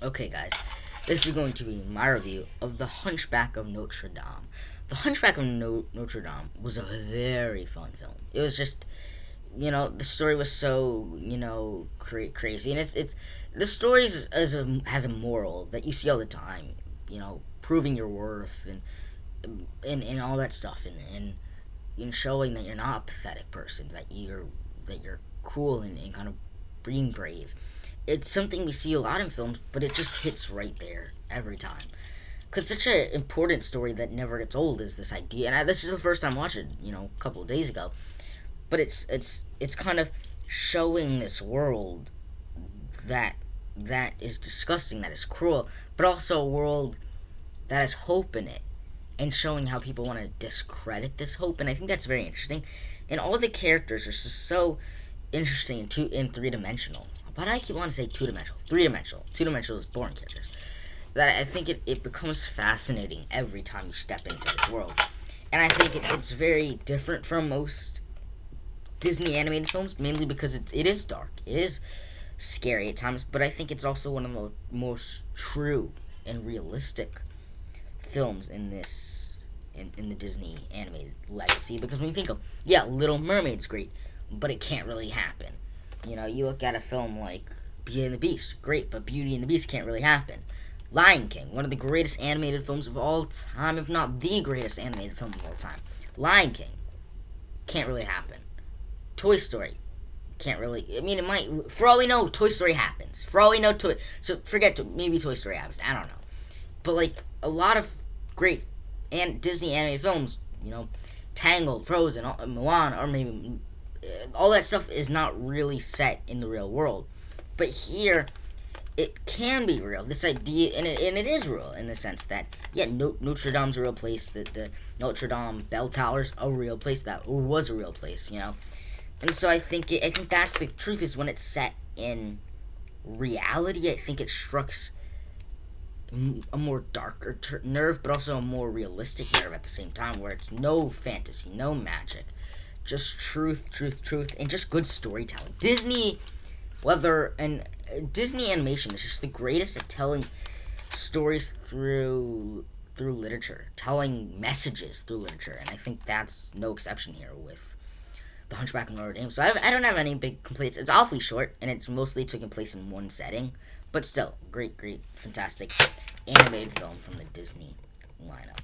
Okay, guys, this is going to be my review of The Hunchback of Notre Dame. The Hunchback of Notre Dame was a very fun film. It was just, the story was so, crazy, and it's the story has a moral that you see all the time. Proving your worth and all that stuff, and showing that you're not a pathetic person, that you're cool and kind of being brave. It's something we see a lot in films, but it just hits right there every time. Because such an important story that never gets old is this idea, and this is the first time watching, a couple of days ago. But it's kind of showing this world that that is disgusting, that is cruel, but also a world that has hope in it, and showing how people want to discredit this hope. And I think that's very interesting. And all the characters are just so interesting and three dimensional. But I keep wanting to say two dimensional, three dimensional. Two dimensional is boring characters. That I think it becomes fascinating every time you step into this world. And I think it's very different from most Disney animated films, mainly because it is dark. It is scary at times, but I think it's also one of the most true and realistic films in the Disney animated legacy. Because when you think of, Little Mermaid's great, but it can't really happen. You look at a film like Beauty and the Beast, great, but Beauty and the Beast can't really happen. Lion King, one of the greatest animated films of all time, if not the greatest animated film of all time. Lion King can't really happen. Toy Story can't really. I mean, it might. For all we know, Toy Story happens. For all we know, So forget maybe Toy Story happens. I don't know. But like a lot of great and Disney animated films, Tangled, Frozen, Moana, or maybe all that stuff is not really set in the real world. But here, it can be real. This idea, and it is real in the sense that, Notre Dame's a real place. The Notre Dame bell tower's a real place. That was a real place, And so I think that's the truth, is when it's set in reality. I think it strikes a more darker nerve, but also a more realistic nerve at the same time, where it's no fantasy, no magic, just truth, and just good storytelling. Disney animation is just the greatest at telling stories through literature, telling messages through literature, and I think that's no exception here with The Hunchback of Notre Dame. So I don't have any big complaints. It's awfully short, and it's mostly taking place in one setting, but still, great, fantastic animated film from the Disney lineup.